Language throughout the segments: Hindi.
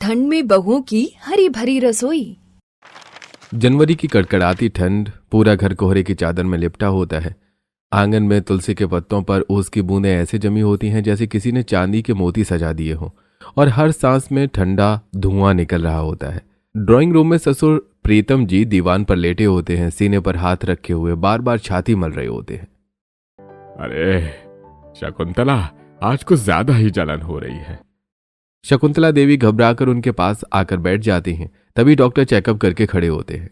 ठंड में बहुओं की हरी भरी रसोई। जनवरी की कड़कड़ाती ठंड, पूरा घर कोहरे की चादर में लिपटा होता है। आंगन में तुलसी के पत्तों पर ओस की बूंदें ऐसे जमी होती हैं जैसे किसी ने चांदी के मोती सजा दिए हों, और हर सांस में ठंडा धुआं निकल रहा होता है। ड्राइंग रूम में ससुर प्रीतम जी दीवान पर लेटे होते हैं, सीने पर हाथ रखे हुए बार बार छाती मल रहे होते हैं। अरे शकुंतला, आज कुछ ज्यादा ही जलन हो रही है। शकुंतला देवी घबराकर उनके पास आकर बैठ जाती हैं। तभी डॉक्टर चेकअप करके खड़े होते हैं।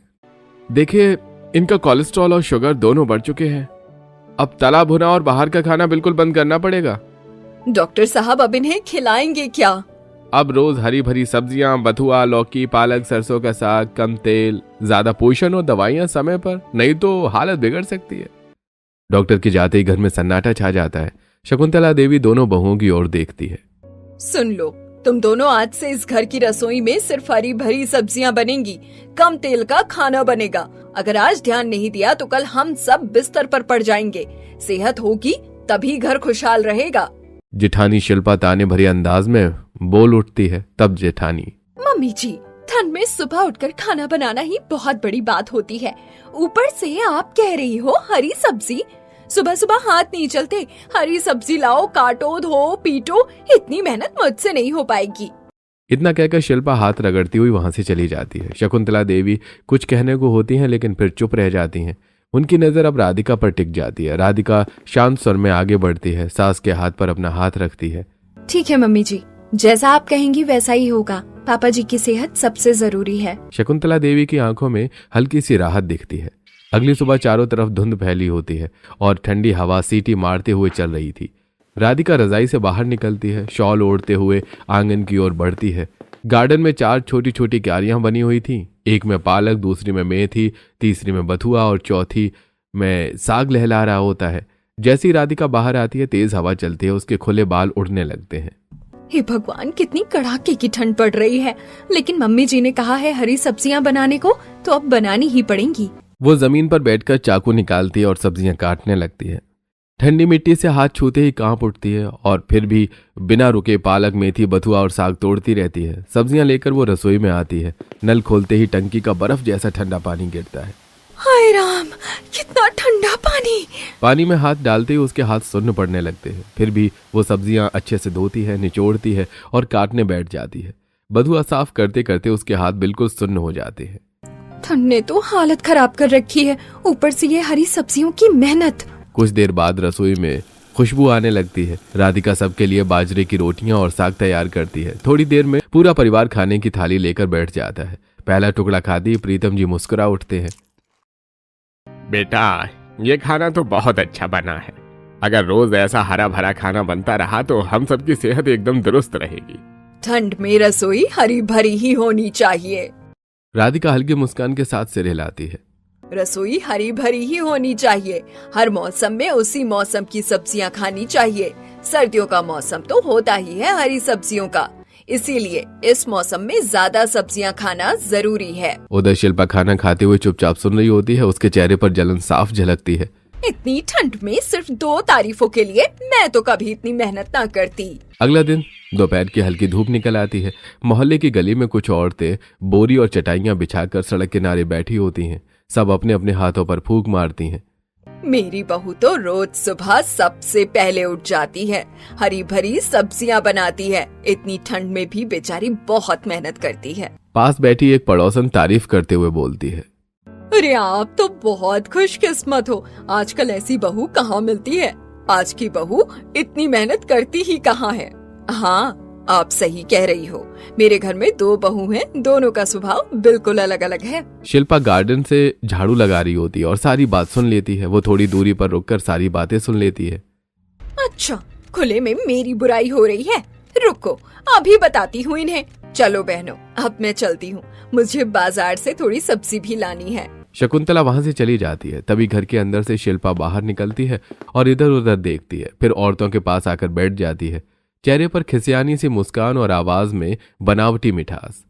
देखिए, इनका कोलेस्ट्रॉल और शुगर दोनों बढ़ चुके हैं। अब तला भुना और बाहर का खाना बिल्कुल बंद करना पड़ेगा। डॉक्टर साहब, अब इन्हें खिलाएंगे क्या? अब रोज हरी भरी सब्जियां, बथुआ, लौकी, पालक, सरसों का साग, कम तेल, ज्यादा पोषण और दवाइयां समय पर, नहीं तो हालत बिगड़ सकती है। डॉक्टर के जाते ही घर में सन्नाटा छा जाता है। शकुंतला देवी दोनों बहुओं की ओर देखती है। सुन लो, तुम दोनों आज से इस घर की रसोई में सिर्फ हरी भरी सब्जियां बनेंगी, कम तेल का खाना बनेगा। अगर आज ध्यान नहीं दिया तो कल हम सब बिस्तर पर पड़ जाएंगे। सेहत होगी तभी घर खुशहाल रहेगा। जेठानी शिल्पा ताने भरे अंदाज में बोल उठती है। तब जेठानी, मम्मी जी, ठंड में सुबह उठकर खाना बनाना ही बहुत बड़ी बात होती है। ऊपर से आप कह रही हो हरी सब्जी। सुबह सुबह हाथ नहीं चलते। हरी सब्जी लाओ, काटो, धो, पीटो। इतनी मेहनत मुझसे नहीं हो पाएगी। इतना कहकर शिल्पा हाथ रगड़ती हुई वहां से चली जाती है। शकुंतला देवी कुछ कहने को होती हैं, लेकिन फिर चुप रह जाती हैं। उनकी नजर अब राधिका पर टिक जाती है। राधिका शांत स्वर में आगे बढ़ती है, सास के हाथ पर अपना हाथ रखती है। ठीक है मम्मी जी, जैसा आप कहेंगी वैसा ही होगा। पापा जी की सेहत सबसे जरूरी है। शकुंतला देवी की आंखों में हल्की सी राहत दिखती है। अगली सुबह चारों तरफ धुंध फैली होती है और ठंडी हवा सीटी मारते हुए चल रही थी। राधिका रजाई से बाहर निकलती है, शॉल ओढ़ते हुए आंगन की ओर बढ़ती है। गार्डन में 4 छोटी छोटी क्यारियां बनी हुई थी। एक में पालक, दूसरी में मेथी, तीसरी में बथुआ और चौथी में साग लहला रहा होता है। जैसी राधिका बाहर आती है, तेज हवा चलती है, उसके खुले बाल उड़ने लगते हैं। हे भगवान, कितनी कड़ाके की ठंड पड़ रही है। लेकिन मम्मी जी ने कहा है हरी सब्जियां बनाने को, तो अब बनानी ही पड़ेंगी। वो जमीन पर बैठकर चाकू निकालती है और सब्जियां काटने लगती है। ठंडी मिट्टी से हाथ छूते ही कांप उठती है और फिर भी बिना रुके पालक, मेथी, बथुआ और साग तोड़ती रहती है। सब्जियां लेकर वो रसोई में आती है। नल खोलते ही टंकी का बर्फ जैसा ठंडा पानी गिरता है। हाय राम, कितना ठंडा पानी! पानी में हाथ डालते ही उसके हाथ सुन्न पड़ने लगते हैं। फिर भी वो सब्जियां अच्छे से धोती है, निचोड़ती है और काटने बैठ जाती है। बथुआ साफ करते करते उसके हाथ बिल्कुल सुन्न हो जाते हैं। ठंड ने तो हालत खराब कर रखी है, ऊपर से ये हरी सब्जियों की मेहनत। कुछ देर बाद रसोई में खुशबू आने लगती है। राधिका सबके लिए बाजरे की रोटियां और साग तैयार करती है। थोड़ी देर में पूरा परिवार खाने की थाली लेकर बैठ जाता है। पहला टुकड़ा खाते ही प्रीतम जी मुस्कुरा उठते हैं। बेटा, ये खाना तो बहुत अच्छा बना है। अगर रोज ऐसा हरा भरा खाना बनता रहा तो हम सबकी सेहत एकदम दुरुस्त रहेगी। ठंड में रसोई हरी भरी ही होनी चाहिए। राधिका हल्की मुस्कान के साथ सिर हिलाती है। रसोई हरी भरी ही होनी चाहिए। हर मौसम में उसी मौसम की सब्जियां खानी चाहिए। सर्दियों का मौसम तो होता ही है हरी सब्जियों का, इसीलिए इस मौसम में ज्यादा सब्जियां खाना जरूरी है। उधर शिल्पा खाना खाते हुए चुपचाप सुन रही होती है। उसके चेहरे पर जलन साफ झलकती है। इतनी ठंड में सिर्फ 2 तारीफों के लिए मैं तो कभी इतनी मेहनत ना करती। अगला दिन दोपहर की हल्की धूप निकल आती है। मोहल्ले की गली में कुछ औरतें बोरी और चटाइयां बिछाकर सड़क किनारे बैठी होती हैं। सब अपने अपने हाथों पर फूंक मारती हैं। मेरी बहू तो रोज सुबह सबसे पहले उठ जाती है, हरी भरी सब्जियां बनाती है। इतनी ठंड में भी बेचारी बहुत मेहनत करती है। पास बैठी एक पड़ोसन तारीफ करते हुए बोलती है। अरे आप तो बहुत खुशकिस्मत हो, आजकल ऐसी बहू कहाँ मिलती है। आज की बहू इतनी मेहनत करती ही कहाँ है। हाँ, आप सही कह रही हो। मेरे घर में 2 बहू हैं, दोनों का स्वभाव बिल्कुल अलग अलग है। शिल्पा गार्डन से झाड़ू लगा रही होती है और सारी बात सुन लेती है। वो थोड़ी दूरी पर रुककर सारी बातें सुन लेती है। अच्छा, खुले में मेरी बुराई हो रही है। रुको, अभी बताती हूँ इन्हें। चलो बहनों, अब मैं चलती हूँ, मुझे बाजार से थोड़ी सब्जी भी लानी है। शकुंतला वहां से चली जाती है। तभी घर के अंदर से शिल्पा बाहर निकलती है और इधर उधर देखती है। फिर औरतों के पास आकर बैठ जाती है। चेहरे पर खिसियानी सी मुस्कान और आवाज में बनावटी मिठास।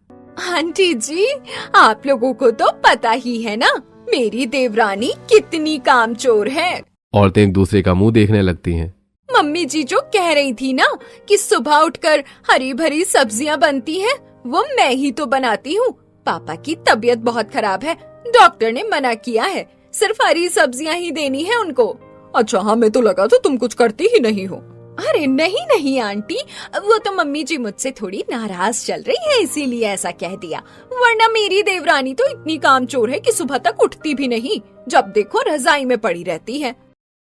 आंटी जी, आप लोगों को तो पता ही है ना, मेरी देवरानी कितनी कामचोर है। औरतें एक दूसरे का मुंह देखने लगती हैं। मम्मी जी जो कह रही थी ना कि सुबह उठकर हरी भरी सब्जियां बनती हैं, वो मैं ही तो बनाती हूँ। पापा की तबीयत बहुत खराब है, डॉक्टर ने मना किया है, सिर्फ हरी सब्जियाँ ही देनी है उनको। अच्छा, हमें तो लगा तो तुम कुछ करती ही नहीं हो। अरे नहीं नहीं आंटी, वो तो मम्मी जी मुझसे थोड़ी नाराज चल रही है, इसीलिए ऐसा कह दिया, वरना मेरी देवरानी तो इतनी कामचोर है कि सुबह तक उठती भी नहीं, जब देखो रजाई में पड़ी रहती है।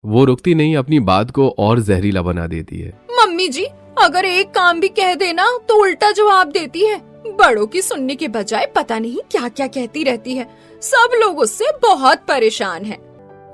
वो रुकती नहीं, अपनी बात को और जहरीला बना देती है। मम्मी जी अगर एक काम भी कह देना तो उल्टा जवाब देती है, बड़ों की सुनने के बजाय पता नहीं क्या क्या कहती रहती है। सब लोग उससे बहुत परेशान हैं।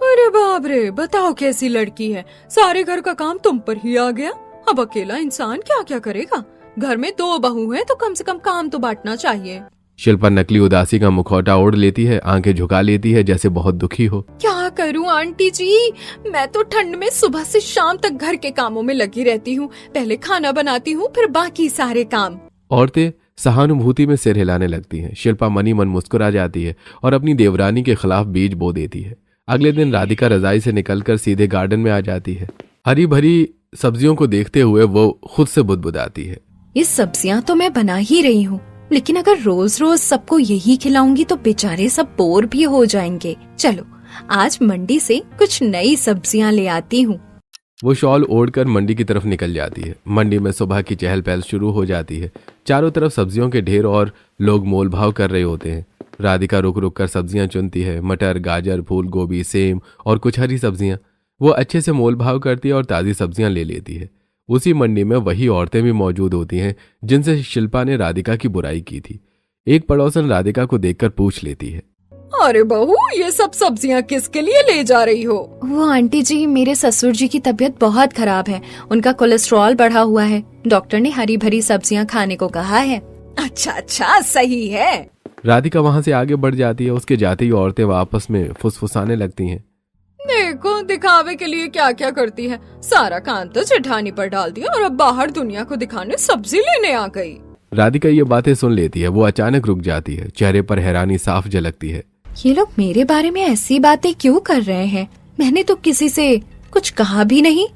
अरे बाप रे, बताओ कैसी लड़की है, सारे घर का काम तुम पर ही आ गया। अब अकेला इंसान क्या क्या करेगा। घर में 2 बहू हैं तो कम से कम काम तो बांटना चाहिए। शिल्पा नकली उदासी का मुखौटा ओढ़ लेती है, आंखें झुका लेती है जैसे बहुत दुखी हो। क्या करूं आंटी जी, मैं तो ठंड में सुबह से शाम तक घर के कामों में लगी रहती हूँ। पहले खाना बनाती हूँ, फिर बाकी सारे काम। औरतें सहानुभूति में सिर हिलाने लगती हैं। शिल्पा मनी मन मुस्कुरा जाती है और अपनी देवरानी के खिलाफ बीज बो देती है। अगले दिन राधिका रजाई से निकलकर सीधे गार्डन में आ जाती है। हरी भरी सब्जियों को देखते हुए वो खुद से बुदबुदाती है। ये सब्जियां तो मैं बना ही रही हूँ, लेकिन अगर रोज रोज सबको यही खिलाऊंगी तो बेचारे सब बोर भी हो जाएंगे। चलो आज मंडी से कुछ नई सब्जियां ले आती हूँ। वो शॉल ओढ़कर मंडी की तरफ निकल जाती है। मंडी में सुबह की चहल पहल शुरू हो जाती है। चारों तरफ सब्जियों के ढेर और लोग मोल भाव कर रहे होते हैं। राधिका रुक रुक कर सब्जियां चुनती है, मटर, गाजर, फूल गोभी, सेम और कुछ हरी सब्जियां। वो अच्छे से मोल भाव करती है और ताज़ी सब्जियां ले लेती है। उसी मंडी में वही औरतें भी मौजूद होती हैं जिनसे शिल्पा ने राधिका की बुराई की थी। एक पड़ोसन राधिका को देखकर पूछ लेती है, अरे बहू, ये सब सब्जियां किसके लिए ले जा रही हो? वो आंटी जी, मेरे ससुर जी की तबीयत बहुत खराब है, उनका कोलेस्ट्रॉल बढ़ा हुआ है, डॉक्टर ने हरी भरी सब्जियां खाने को कहा है। अच्छा अच्छा, सही है। राधिका वहां से आगे बढ़ जाती है। उसके जाते ही औरतें आपस में फुसफुसाने लगती हैं। देखो दिखावे के लिए क्या क्या करती है, सारा काम तो जेठानी पर डाल दिया और अब बाहर दुनिया को दिखाने सब्जी लेने आ गई। राधिका ये बातें सुन लेती है। वो अचानक रुक जाती है, चेहरे पर हैरानी साफ झलकती है। ये लोग मेरे बारे में ऐसी बातें क्यों कर रहे हैं? मैंने तो किसी से कुछ कहा भी नहीं।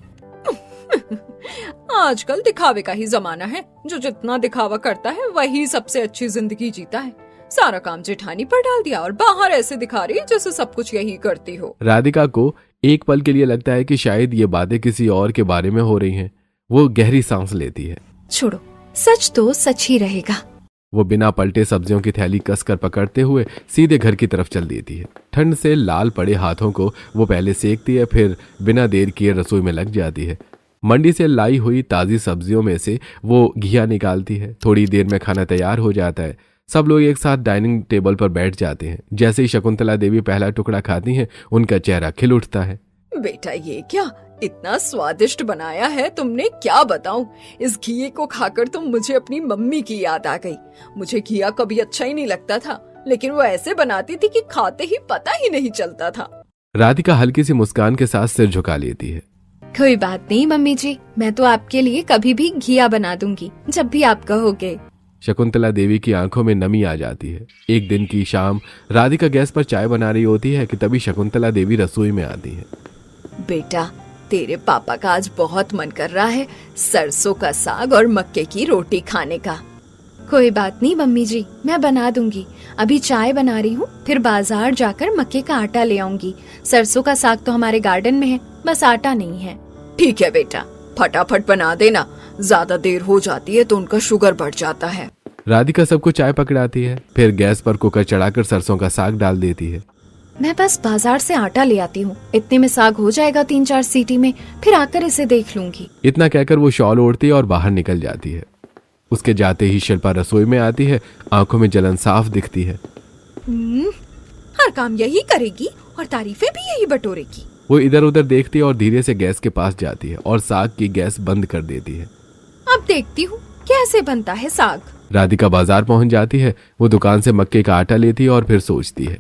आजकल दिखावे का ही जमाना है, जो जितना दिखावा करता है वही सबसे अच्छी जिंदगी जीता है। सारा काम जेठानी पर डाल दिया और बाहर ऐसे दिखा रही है जैसे सब कुछ यही करती हो। राधिका को एक पल के लिए लगता है कि शायद ये बातें किसी और के बारे में हो रही हैं। वो गहरी सांस लेती है। छोड़ो, सच तो सच ही रहेगा। वो बिना पलटे सब्जियों की थैली कसकर पकड़ते हुए सीधे घर की तरफ चल देती है। ठंड से लाल पड़े हाथों को वो पहले सेकती है, फिर बिना देर किए रसोई में लग जाती है। मंडी से लाई हुई ताज़ी सब्जियों में से वो घिया निकालती है। थोड़ी देर में खाना तैयार हो जाता है। सब लोग एक साथ डाइनिंग टेबल पर बैठ जाते हैं। जैसे ही शकुंतला देवी पहला टुकड़ा खाती हैं, उनका चेहरा खिल उठता है। बेटा, ये क्या इतना स्वादिष्ट बनाया है तुमने, क्या बताऊं। इस घी को खाकर तो मुझे अपनी मम्मी की याद आ गई। मुझे घिया कभी अच्छा ही नहीं लगता था, लेकिन वो ऐसे बनाती थी कि खाते ही पता ही नहीं चलता था। राधिका हल्की सी मुस्कान के साथ सिर झुका लेती है। कोई बात नहीं मम्मी जी, मैं तो आपके लिए कभी भी घिया बना दूंगी जब भी आप कहोगे। शकुंतला देवी की आंखों में नमी आ जाती है। एक दिन की शाम राधिका गैस पर चाय बना रही होती है कि तभी शकुंतला देवी रसोई में आती है। बेटा, तेरे पापा का आज बहुत मन कर रहा है सरसों का साग और मक्के की रोटी खाने का। कोई बात नहीं मम्मी जी, मैं बना दूंगी। अभी चाय बना रही हूँ, फिर बाजार जाकर मक्के का आटा ले आऊंगी। सरसों का साग तो हमारे गार्डन में है, बस आटा नहीं है। ठीक है बेटा, फटाफट बना देना, ज्यादा देर हो जाती है तो उनका शुगर बढ़ जाता है। राधिका सबको चाय पकड़ाती है, फिर गैस पर कुकर चढ़ाकर सरसों का साग डाल देती है। मैं बस बाजार से आटा ले आती हूँ, इतने में साग हो जाएगा 3-4 सीटी में, फिर आकर इसे देख लूंगी। इतना कहकर वो शॉल ओढ़ती है और बाहर निकल जाती है। उसके जाते ही शिल्पा रसोई में आती है। आंखों में जलन साफ दिखती है। हर काम यही करेगी और तारीफें भी यही बटोरेगी। वो इधर उधर देखती है और धीरे से गैस के पास जाती है और साग की गैस बंद कर देती है। अब देखती हूँ कैसे बनता है साग। राधिका बाजार पहुंच जाती है। वो दुकान से मक्के का आटा लेती है और फिर सोचती है,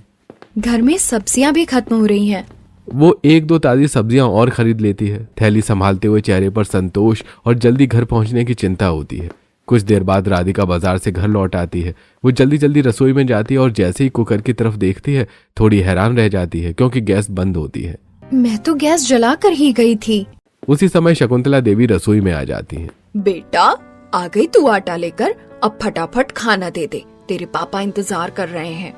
घर में सब्जियां भी खत्म हो रही हैं। वो 1-2 ताज़ी सब्जियां और खरीद लेती है। थैली संभालते हुए चेहरे पर संतोष और जल्दी घर पहुंचने की चिंता होती है। कुछ देर बाद राधिका बाजार से घर लौट आती है। वो जल्दी जल्दी रसोई में जाती है और जैसे ही कुकर की तरफ देखती है, थोड़ी हैरान रह जाती है क्योंकि गैस बंद होती है। मैं तो गैस जला कर ही गई थी। उसी समय शकुंतला देवी रसोई में आ जाती हैं। बेटा, आ गई तू आटा लेकर, अब फटाफट खाना दे दे, तेरे पापा इंतजार कर रहे हैं।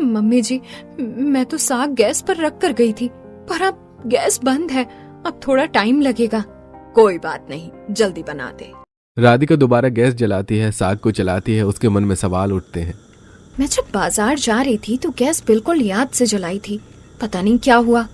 मम्मी जी, मैं तो साग गैस पर रख कर गई थी, पर अब गैस बंद है, अब थोड़ा टाइम लगेगा। कोई बात नहीं, जल्दी बना दे। राधिका दोबारा गैस जलाती है, साग को चलाती है। उसके मन में सवाल उठते हैं। मैं जब बाजार जा रही थी तो गैस बिल्कुल याद से जलाई थी, पता नहीं क्या हुआ।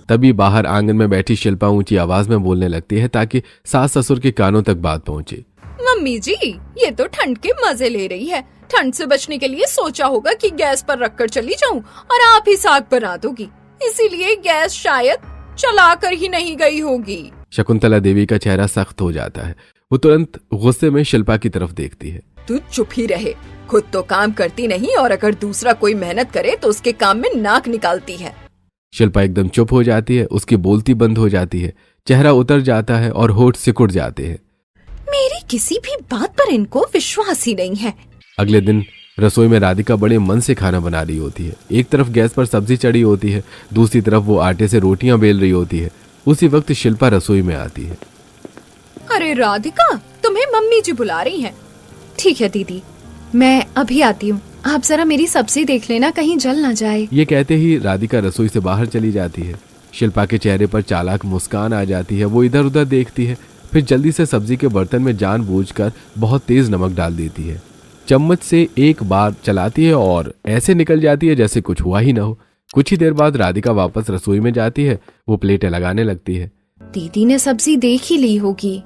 तभी बाहर आंगन में बैठी शिल्पा ऊंची आवाज में बोलने लगती है ताकि सास ससुर के कानों तक बात पहुंचे। मम्मी जी, ये तो ठंड के मजे ले रही है। ठंड से बचने के लिए सोचा होगा कि गैस पर रखकर चली जाऊं और आप ही साग बना दोगी, इसीलिए गैस शायद चला कर ही नहीं गई होगी। शकुंतला देवी का चेहरा सख्त हो जाता है। वो तुरंत गुस्से में शिल्पा की तरफ देखती है। तू चुप ही रहे, खुद तो काम करती नहीं और अगर दूसरा कोई मेहनत करे तो उसके काम में नाक निकालती है। शिल्पा एकदम चुप हो जाती है, उसकी बोलती बंद हो जाती है, चेहरा उतर जाता है और होठ सिकुड़ जाते हैं। मेरी किसी भी बात पर इनको विश्वास ही नहीं है। अगले दिन रसोई में राधिका बड़े मन से खाना बना रही होती है। एक तरफ गैस पर सब्जी चढ़ी होती है, दूसरी तरफ वो आटे से रोटियां बेल रही होती है। उसी वक्त शिल्पा रसोई में आती है। अरे राधिका, तुम्हें मम्मी जी बुला रही हैं। ठीक है दीदी, मैं अभी आती हूँ, आप जरा मेरी सब्जी देख लेना कहीं जल ना जाए। ये कहते ही राधिका रसोई से बाहर चली जाती है। शिल्पा के चेहरे पर चालाक मुस्कान आ जाती है। वो इधर उधर देखती है, फिर जल्दी से सब्जी के बर्तन में जानबूझकर बहुत तेज नमक डाल देती है। चम्मच से एक बार चलाती है और ऐसे निकल जाती है जैसे कुछ हुआ ही ना हो। कुछ ही देर बाद राधिका वापस रसोई में जाती है। वो प्लेटें लगाने लगती है। दीदी ने सब्जी देख ही ली होगी।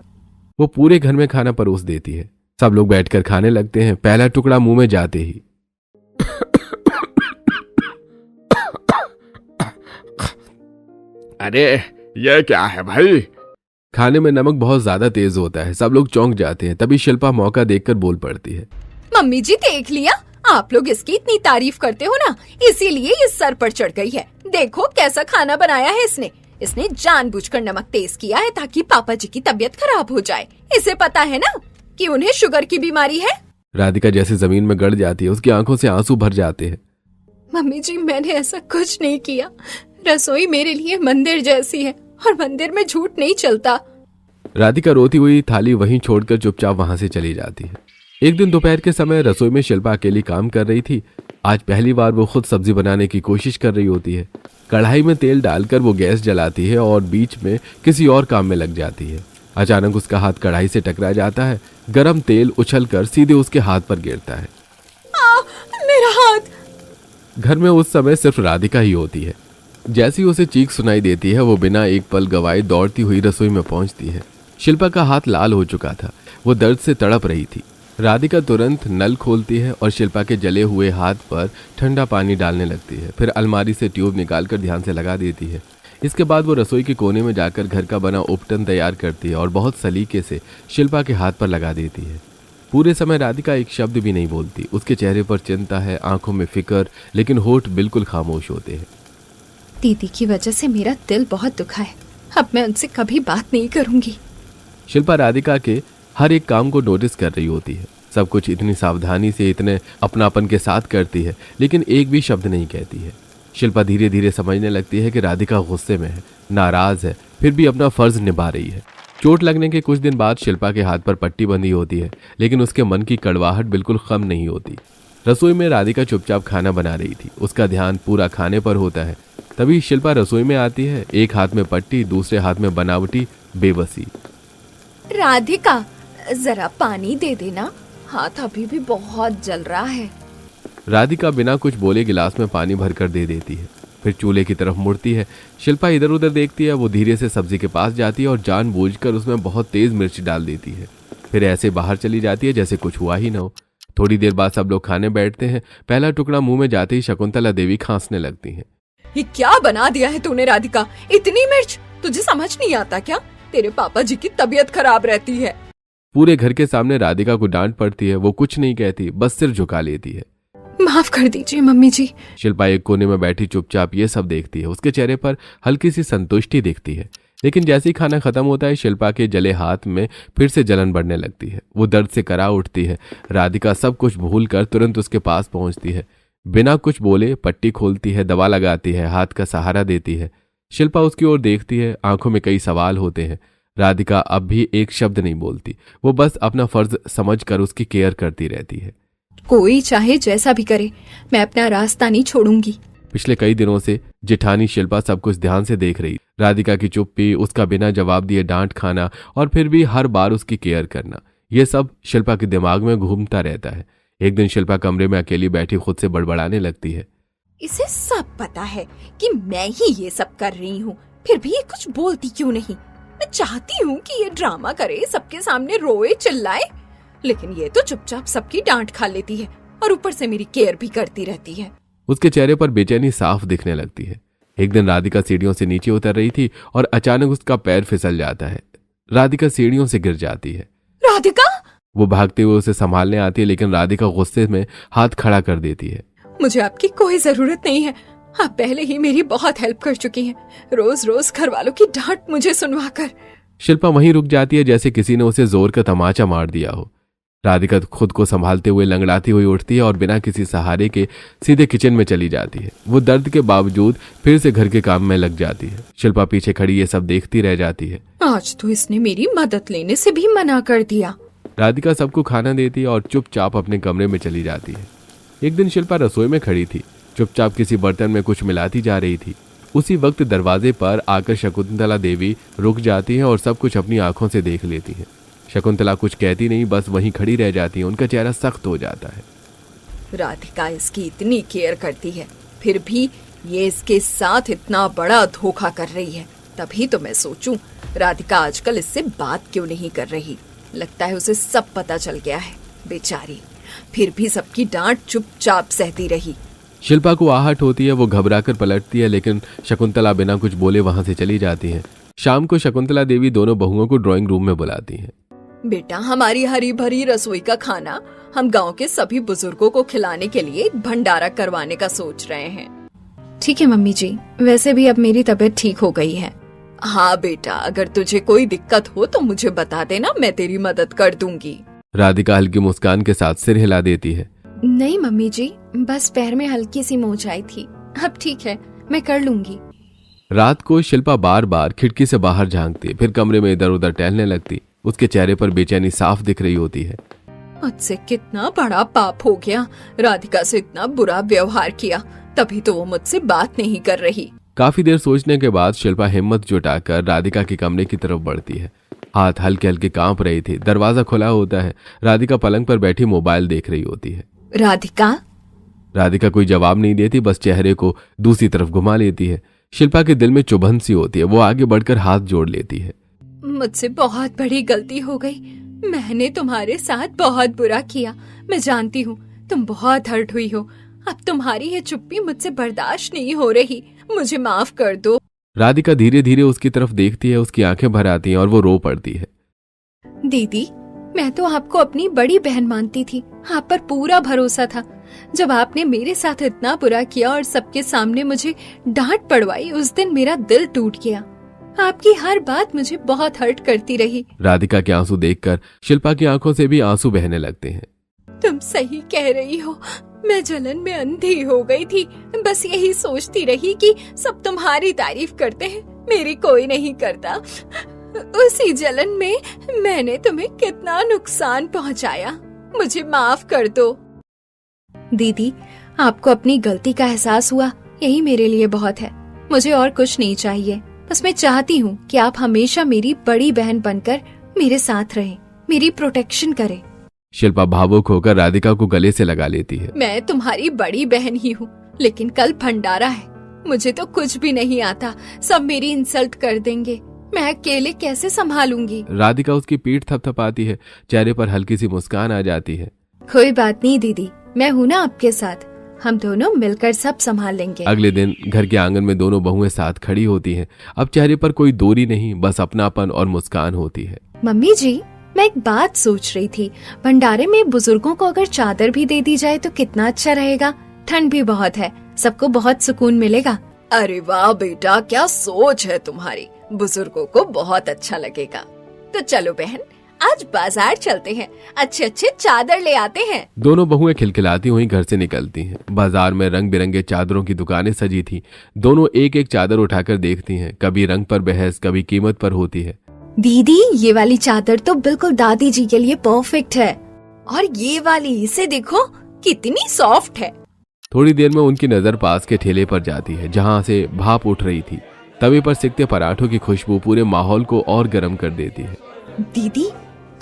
वो पूरे घर में खाना परोस देती है। सब लोग बैठकर खाने लगते हैं। पहला टुकड़ा मुंह में जाते ही अरे ये क्या है भाई? खाने में नमक बहुत ज्यादा तेज होता है। सब लोग चौंक जाते हैं। तभी शिल्पा मौका देखकर बोल पड़ती है। मम्मी जी देख लिया, आप लोग इसकी इतनी तारीफ करते हो ना, इसीलिए ये सर पर चढ़ गई है। देखो कैसा खाना बनाया है इसने जानबूझकर नमक तेज किया है ताकि पापा जी की तबीयत खराब हो जाए। इसे पता है ना कि उन्हें शुगर की बीमारी है। राधिका जैसे जमीन में गड़ जाती है। उसकी आंखों से आंसू भर जाते हैं। मम्मी जी, मैंने ऐसा कुछ नहीं किया। रसोई मेरे लिए मंदिर जैसी है और मंदिर में झूठ नहीं चलता। राधिका रोती हुई थाली वहीं छोड़कर चुपचाप वहां से चली जाती है। एक दिन दोपहर के समय रसोई में शिल्पा अकेली काम कर रही थी। आज पहली बार वो खुद सब्जी बनाने की कोशिश कर रही होती है। कढ़ाई में तेल डालकर वो गैस जलाती है और बीच में किसी और काम में लग जाती है। अचानक उसका हाथ कढ़ाई से टकरा जाता है। गरम तेल उछलकर सीधे उसके हाथ पर गिरता है। मेरा हाथ! घर में उस समय सिर्फ राधिका ही होती है। जैसी उसे चीख सुनाई देती है, वो बिना एक पल गवाए दौड़ती हुई रसोई में पहुंचती है। शिल्पा का हाथ लाल हो चुका था। वो दर्द से तड़प रही थी। राधिका तुरंत नल खोलती है और शिल्पा के जले हुए हाथ पर ठंडा पानी डालने लगती है। फिर अलमारी से ट्यूब निकालकर ध्यान से लगा देती है। इसके बाद वो रसोई के कोने में जाकर घर का बना उपटन तैयार करती है और बहुत सलीके से शिल्पा के हाथ पर लगा देती है। पूरे समय राधिका एक शब्द भी नहीं बोलती। उसके चेहरे पर चिंता है, आंखों में फिक्र, लेकिन होठ बिल्कुल खामोश होते हैं। दीदी की वजह से मेरा दिल बहुत दुखा है, अब मैं उनसे कभी बात नहीं करूंगी। शिल्पा राधिका के हर एक काम को नोटिस कर रही होती है। सब कुछ इतनी सावधानी से, इतने अपनापन के साथ करती है, लेकिन एक भी शब्द नहीं कहती है। शिल्पा धीरे धीरे समझने लगती है कि राधिका गुस्से में है, नाराज है, फिर भी अपना फर्ज निभा रही है। चोट लगने के कुछ दिन बाद शिल्पा के हाथ पर पट्टी बंधी होती है, लेकिन उसके मन की कड़वाहट बिल्कुल कम नहीं होती। रसोई में राधिका चुपचाप खाना बना रही थी। उसका ध्यान पूरा खाने पर होता है। तभी शिल्पा रसोई में आती है। एक हाथ में पट्टी, दूसरे हाथ में बनावटी बेबसी। राधिका, जरा पानी दे देना, हाथ अभी भी बहुत जल रहा है। राधिका बिना कुछ बोले गिलास में पानी भरकर दे देती है। फिर चूल्हे की तरफ मुड़ती है। शिल्पा इधर उधर देखती है। वो धीरे से सब्जी के पास जाती है और जानबूझकर उसमें बहुत तेज मिर्च डाल देती है। फिर ऐसे बाहर चली जाती है जैसे कुछ हुआ ही ना हो। थोड़ी देर बाद सब लोग खाने बैठते हैं। पहला टुकड़ा मुंह में जाते ही शकुंतला देवी खांसने लगती हैं। ये क्या बना दिया है तूने राधिका? इतनी मिर्च! तुझे समझ नहीं आता क्या? तेरे पापा जी की तबीयत खराब रहती है। पूरे घर के सामने राधिका को डांट पड़ती है। वो कुछ नहीं कहती, बस सिर झुका लेती है। माफ कर दीजिए मम्मी जी। शिल्पा एक कोने में बैठी चुपचाप ये सब देखती है। उसके चेहरे पर हल्की सी संतुष्टि दिखती है, लेकिन जैसे ही खाना खत्म होता है शिल्पा के जले हाथ में फिर से जलन बढ़ने लगती है। वो दर्द से करा उठती है। राधिका सब कुछ भूलकर तुरंत उसके पास पहुंचती है। बिना कुछ बोले पट्टी खोलती है, दवा लगाती है, हाथ का सहारा देती है। शिल्पा उसकी ओर देखती है। आंखों में कई सवाल होते हैं। राधिका अब भी एक शब्द नहीं बोलती। वो बस अपना फर्ज समझकर उसकी केयर करती रहती है। कोई चाहे जैसा भी करे, मैं अपना रास्ता नहीं छोड़ूंगी। पिछले कई दिनों से जेठानी शिल्पा सब कुछ ध्यान से देख रही। राधिका की चुप्पी, उसका बिना जवाब दिए डांट खाना और फिर भी हर बार उसकी केयर करना, ये सब शिल्पा के दिमाग में घूमता रहता है। एक दिन शिल्पा कमरे में अकेली बैठी खुद से बड़बड़ाने लगती है। इसे सब पता है कि मैं ही ये सब कर रही हूँ, फिर भी ये कुछ बोलती क्यों नहीं? मैं चाहती हूँ कि ये ड्रामा करे, सबके सामने रोए चिल्लाए, लेकिन ये तो चुपचाप सबकी डांट खा लेती है और ऊपर से मेरी केयर भी करती रहती है। उसके चेहरे पर बेचैनी साफ दिखने लगती है। एक दिन राधिका सीढ़ियों से नीचे उतर रही थी और अचानक उसका पैर फिसल जाता है। राधिका सीढ़ियों से गिर जाती है। राधिका! वो भागते हुए उसे संभालने आती है, लेकिन राधिका गुस्से में हाथ खड़ा कर देती है। मुझे आपकी कोई जरूरत नहीं है, आप पहले ही मेरी बहुत हेल्प कर चुकी हैं, रोज रोज घर वालों की डांट मुझे सुनवाकर। शिल्पा वहीं रुक जाती है जैसे किसी ने उसे जोर का तमाचा मार दिया हो। राधिका खुद को संभालते हुए लंगड़ाती हुई उठती है और बिना किसी सहारे के सीधे किचन में चली जाती है। वो दर्द के बावजूद फिर से घर के काम में लग जाती है। शिल्पा पीछे खड़ी ये सब देखती रह जाती है। आज तो इसने मेरी मदद लेने से भी मना कर दिया। राधिका सबको खाना देती है और चुपचाप अपने कमरे में चली जाती है। एक दिन शिल्पा रसोई में खड़ी थी, चुपचाप किसी बर्तन में कुछ मिलाती जा रही थी। उसी वक्त दरवाजे पर आकर शकुंतला देवी रुक जाती है और सब कुछ अपनी आंखों से देख लेती है। शकुंतला कुछ कहती नहीं, बस वहीं खड़ी रह जाती है। उनका चेहरा सख्त हो जाता है। राधिका इसकी इतनी केयर करती है, फिर भी ये इसके साथ इतना बड़ा धोखा कर रही है। तभी तो मैं सोचूं, राधिका आजकल इससे बात क्यों नहीं कर रही। लगता है उसे सब पता चल गया है, बेचारी। फिर भी सबकी डांट चुपचाप सहती रही। शिल्पा को आहट होती है, वो घबराकर पलटती है, लेकिन शकुंतला बिना कुछ बोले वहां से चली जाती है। शाम को शकुंतला देवी दोनों बहुओं को ड्राइंग रूम में बुलाती हैं। बेटा, हमारी हरी भरी रसोई का खाना हम गांव के सभी बुजुर्गों को खिलाने के लिए एक भंडारा करवाने का सोच रहे हैं। ठीक है मम्मी जी, वैसे भी अब मेरी तबीयत ठीक हो गई है। हाँ बेटा, अगर तुझे कोई दिक्कत हो तो मुझे बता देना, मैं तेरी मदद कर दूंगी। राधिका हल्की मुस्कान के साथ सिर हिला देती है। नहीं मम्मी जी, बस पैर में हल्की सी मोच आई थी, अब ठीक है, मैं कर लूंगी। रात को शिल्पा बार बार खिड़की से बाहर झांकती, फिर कमरे में इधर उधर टहलने लगती। उसके चेहरे पर बेचैनी साफ दिख रही होती है। मुझसे कितना बड़ा पाप हो गया, राधिका से इतना बुरा व्यवहार किया, तभी तो वो मुझसे बात नहीं कर रही। काफी देर सोचने के बाद शिल्पा हिम्मत जुटाकर राधिका के कमरे की तरफ बढ़ती है। हाथ हल्के हल्के कांप रही थी। दरवाजा खुला होता है। राधिका पलंग पर बैठी मोबाइल देख रही होती है। राधिका कोई जवाब नहीं देती, बस चेहरे को दूसरी तरफ घुमा लेती है। शिल्पा के दिल में चुभन सी होती है। वो आगे बढ़कर हाथ जोड़ लेती है। मुझसे बहुत बड़ी गलती हो गई, मैंने तुम्हारे साथ बहुत बुरा किया। मैं जानती हूँ तुम बहुत हर्ट हुई हो, अब तुम्हारी ये चुप्पी मुझसे बर्दाश्त नहीं हो रही, मुझे माफ कर दो। राधिका धीरे धीरे उसकी तरफ देखती है। उसकी आंखें भर आती हैं और वो रो पड़ती है। दीदी, मैं तो आपको अपनी बड़ी बहन मानती थी, आप पर पूरा भरोसा था। जब आपने मेरे साथ इतना बुरा किया और सबके सामने मुझे डांट पड़वाई, उस दिन मेरा दिल टूट गया। आपकी हर बात मुझे बहुत हर्ट करती रही। राधिका के आंसू देखकर शिल्पा की आंखों से भी आंसू बहने लगते हैं। तुम सही कह रही हो, मैं जलन में अंधी हो गई थी। बस यही सोचती रही कि सब तुम्हारी तारीफ करते हैं, मेरी कोई नहीं करता। उसी जलन में मैंने तुम्हें कितना नुकसान पहुंचाया, मुझे माफ कर दो। दीदी, आपको अपनी गलती का एहसास हुआ, यही मेरे लिए बहुत है। मुझे और कुछ नहीं चाहिए, बस मैं चाहती हूँ कि आप हमेशा मेरी बड़ी बहन बनकर मेरे साथ रहें, मेरी प्रोटेक्शन करें। शिल्पा भावुक होकर राधिका को गले से लगा लेती है। मैं तुम्हारी बड़ी बहन ही हूँ, लेकिन कल भंडारा है, मुझे तो कुछ भी नहीं आता, सब मेरी इंसल्ट कर देंगे, मैं अकेले कैसे संभालूंगी। राधिका उसकी पीठ थपथपाती है। चेहरे पर हल्की सी मुस्कान आ जाती है। कोई बात नहीं दीदी, मैं हूँ ना आपके साथ, हम दोनों मिलकर सब संभाल लेंगे। अगले दिन घर के आंगन में दोनों बहुएं साथ खड़ी होती हैं। अब चेहरे पर कोई दूरी नहीं, बस अपनापन और मुस्कान होती है। मम्मी जी, मैं एक बात सोच रही थी, भंडारे में बुजुर्गों को अगर चादर भी दे दी जाए तो कितना अच्छा रहेगा। ठंड भी बहुत है, सबको बहुत सुकून मिलेगा। अरे वाह बेटा, क्या सोच है तुम्हारी, बुजुर्गों को बहुत अच्छा लगेगा। तो चलो बहन, आज बाजार चलते हैं, अच्छे अच्छे चादर ले आते हैं। दोनों बहुएं खिलखिलाती हुई घर से निकलती हैं। बाजार में रंग बिरंगे चादरों की दुकानें सजी थी। दोनों एक एक चादर उठाकर देखती हैं। कभी रंग पर बहस, कभी कीमत पर होती है। दीदी ये वाली चादर तो बिल्कुल दादी जी के लिए परफेक्ट है। और ये वाली, इसे देखो कितनी सॉफ्ट है। थोड़ी देर में उनकी नजर पास के ठेले पर जाती है जहां से भाप उठ रही थी। तवे पर सिकते पराठों की खुशबू पूरे माहौल को और गर्म कर देती है। दीदी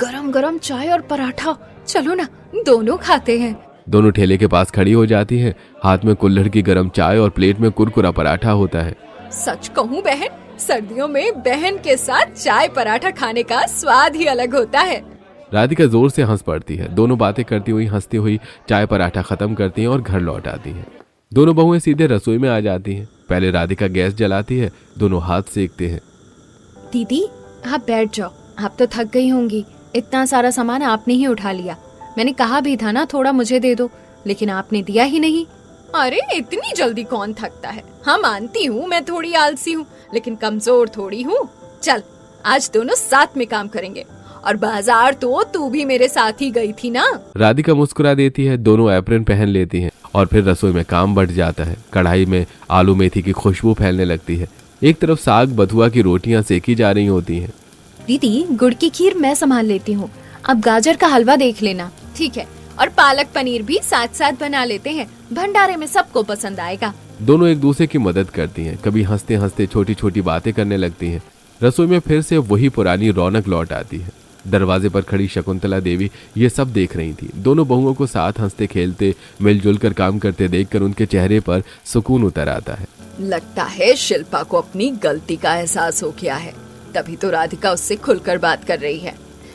गरम गरम चाय और पराठा, चलो ना दोनों खाते हैं। दोनों ठेले के पास खड़ी हो जाती है। हाथ में कुल्हड़ की गर्म चाय और प्लेट में कुरकुरा पराठा होता है। सच कहूँ बहन, सर्दियों में बहन के साथ चाय पराठा खाने का स्वाद ही अलग होता है। राधिका जोर से हंस पड़ती है। दोनों बातें करती हुई हंसती हुई चाय पराठा खत्म करती हैं और घर लौट आती हैं। दोनों बहुएं सीधे रसोई में आ जाती हैं। पहले राधिका गैस जलाती है, दोनों हाथ सेकते हैं। दीदी आप बैठ जाओ, आप तो थक गई होंगी। इतना सारा सामान आपने ही उठा लिया। मैंने कहा भी था ना थोड़ा मुझे दे दो, लेकिन आपने दिया ही नहीं। अरे इतनी जल्दी कौन थकता है। हाँ मानती हूँ मैं थोड़ी आलसी हूँ, लेकिन कमजोर थोड़ी हूँ। चल आज दोनों साथ में काम करेंगे। और बाजार तो तू भी मेरे साथ ही गई थी ना। राधिका मुस्कुरा देती है। दोनों एप्रन पहन लेती हैं और फिर रसोई में काम बढ़ जाता है। कढ़ाई में आलू मेथी की खुशबू फैलने लगती है। एक तरफ साग बथुआ की रोटियां सेकी जा रही होती हैं। दीदी गुड़ की खीर मैं संभाल लेती हूँ, अब गाजर का हलवा देख लेना। ठीक है, और पालक पनीर भी साथ साथ बना लेते हैं, भंडारे में सबको पसंद आएगा। दोनों एक दूसरे की मदद करती हैं। कभी हंसते हंसते छोटी छोटी बातें करने लगती हैं। रसोई में फिर से वही पुरानी रौनक लौट आती है। दरवाजे पर खड़ी शकुंतला देवी ये सब देख रही थी। दोनों बहुओं को साथ हंसते खेलते मिलजुल कर काम करते देखकर उनके चेहरे पर सुकून उतर आता है। लगता है शिल्पा को अपनी गलती का एहसास हो गया है, तभी तो राधिका उससे खुलकर बात कर रही है,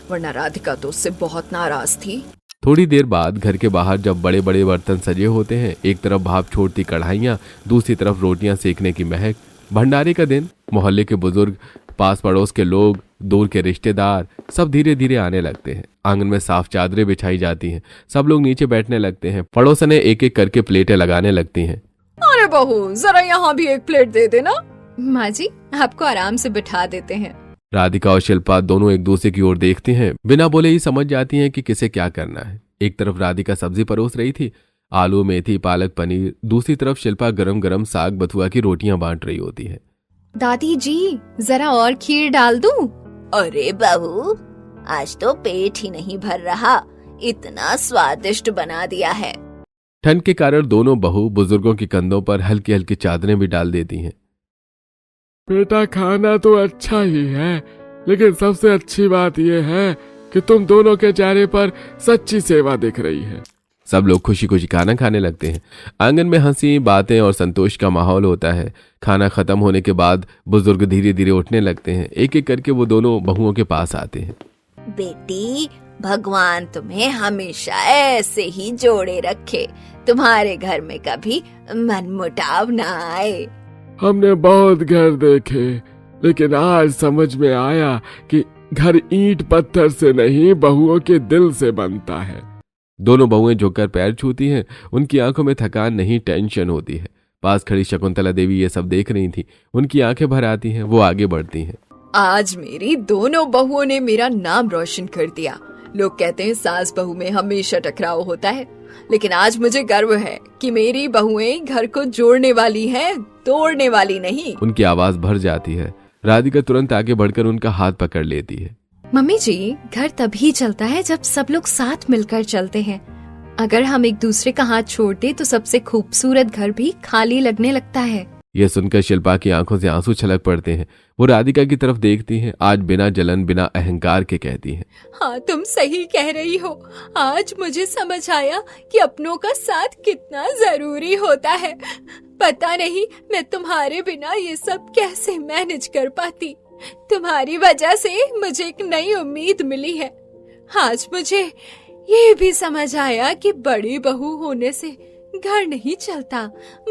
वरना राधिका तो उससे बहुत नाराज थी। थोड़ी देर बाद घर के बाहर जब बड़े बड़े बर्तन सजे होते हैं, एक तरफ भाप छोड़ती कढ़ाइयाँ, दूसरी तरफ रोटियां सेकने की महक। भंडारे का दिन। मोहल्ले के बुजुर्ग, पास पड़ोस के लोग, दूर के रिश्तेदार सब धीरे धीरे आने लगते हैं। आंगन में साफ चादरें बिछाई जाती हैं। सब लोग नीचे बैठने लगते हैं। पड़ोसने एक एक करके प्लेटें लगाने लगती हैं। अरे बहू जरा यहाँ भी एक प्लेट दे देना। माँ जी आपको आराम से बिठा देते हैं। राधिका और शिल्पा दोनों एक दूसरे की ओर देखती हैं। बिना बोले ही समझ जाती हैं कि किसे क्या करना है। एक तरफ राधिका सब्जी परोस रही थी, आलू मेथी पालक पनीर। दूसरी तरफ शिल्पा गरम गरम साग बथुआ की रोटियां बांट रही होती है। दादी जी जरा और खीर डाल दूं? अरे बहू आज तो पेट ही नहीं भर रहा, इतना स्वादिष्ट बना दिया है। ठंड के कारण दोनों बहू बुजुर्गों के कंधों पर हल्की हल्की चादरें भी डाल देती हैं। बेटा खाना तो अच्छा ही है, लेकिन सबसे अच्छी बात यह है कि तुम दोनों के चेहरे पर सच्ची सेवा दिख रही है। सब लोग खुशी खुशी खाना खाने लगते हैं। आंगन में हंसी बातें और संतोष का माहौल होता है। खाना खत्म होने के बाद बुजुर्ग धीरे धीरे उठने लगते हैं। एक एक करके वो दोनों बहुओं के पास आते हैं। बेटी भगवान तुम्हें हमेशा ऐसे ही जोड़े रखे, तुम्हारे घर में कभी मनमुटाव ना आए। हमने बहुत घर देखे, लेकिन आज समझ में आया कि घर ईंट पत्थर से नहीं बहुओं के दिल से बनता है। दोनों बहुएं झुककर पैर छूती हैं। उनकी आंखों में थकान नहीं, टेंशन होती है। पास खड़ी शकुंतला देवी ये सब देख रही थी। उनकी आंखें भर आती हैं। वो आगे बढ़ती हैं। आज मेरी दोनों बहुओं ने मेरा नाम रोशन कर दिया। लोग कहते हैं सास बहू में हमेशा टकराव होता है, लेकिन आज मुझे गर्व है कि मेरी बहुएं घर को जोड़ने वाली हैं, तोड़ने वाली नहीं। उनकी आवाज भर जाती है। राधिका तुरंत आगे बढ़कर उनका हाथ पकड़ लेती है। मम्मी जी घर तभी चलता है जब सब लोग साथ मिलकर चलते हैं। अगर हम एक दूसरे का हाथ छोड़ दे तो सबसे खूबसूरत घर भी खाली लगने लगता है। यह सुनकर शिल्पा की आंखों से आंसू छलक पड़ते हैं। वो राधिका की तरफ देखती हैं। आज बिना जलन बिना अहंकार के कहती हैं, हाँ तुम सही कह रही हो। आज मुझे समझ आया कि अपनों का साथ कितना जरूरी होता है। पता नहीं मैं तुम्हारे बिना ये सब कैसे मैनेज कर पाती। तुम्हारी वजह से मुझे एक नई उम्मीद मिली है। आज मुझे ये भी समझ आया कि बड़ी बहू होने से घर नहीं चलता,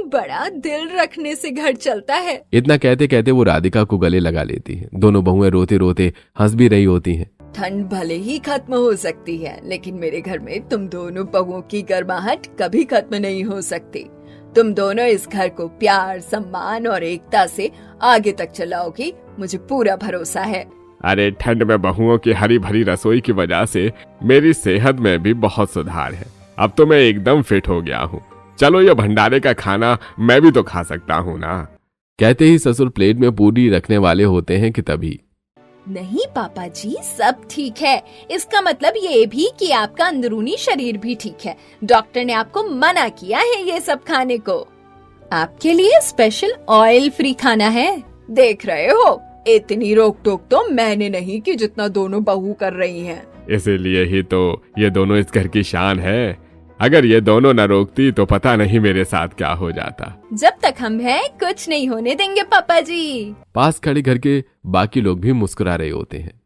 बड़ा दिल रखने से घर चलता है। इतना कहते कहते वो राधिका को गले लगा लेती है। दोनों बहुएं रोते रोते हंस भी रही होती हैं। ठंड भले ही खत्म हो सकती है, लेकिन मेरे घर में तुम दोनों बहुओं की गर्माहट कभी खत्म नहीं हो सकती। तुम दोनों इस घर को प्यार, सम्मान और एकता से आगे तक चलाओगी, मुझे पूरा भरोसा है। अरे ठंड में बहुओं की हरी भरी रसोई की वजह से मेरी सेहत में भी बहुत सुधार है। अब तो मैं एकदम फिट हो गया हूँ। चलो ये भंडारे का खाना मैं भी तो खा सकता हूँ ना। कहते ही ससुर प्लेट में पूरी रखने वाले होते हैं कि तभी नहीं पापा जी, सब ठीक है। इसका मतलब ये भी कि आपका अंदरूनी शरीर भी ठीक है। डॉक्टर ने आपको मना किया है ये सब खाने को। आपके लिए स्पेशल ऑयल फ्री खाना है। देख रहे हो, इतनी रोक टोक तो मैंने नहीं की जितना दोनों बहू कर रही हैं। इसीलिए ही तो ये दोनों इस घर की शान है। अगर ये दोनों न रोकती तो पता नहीं मेरे साथ क्या हो जाता। जब तक हम हैं कुछ नहीं होने देंगे पापा जी। पास खड़े घर के बाकी लोग भी मुस्कुरा रहे होते हैं।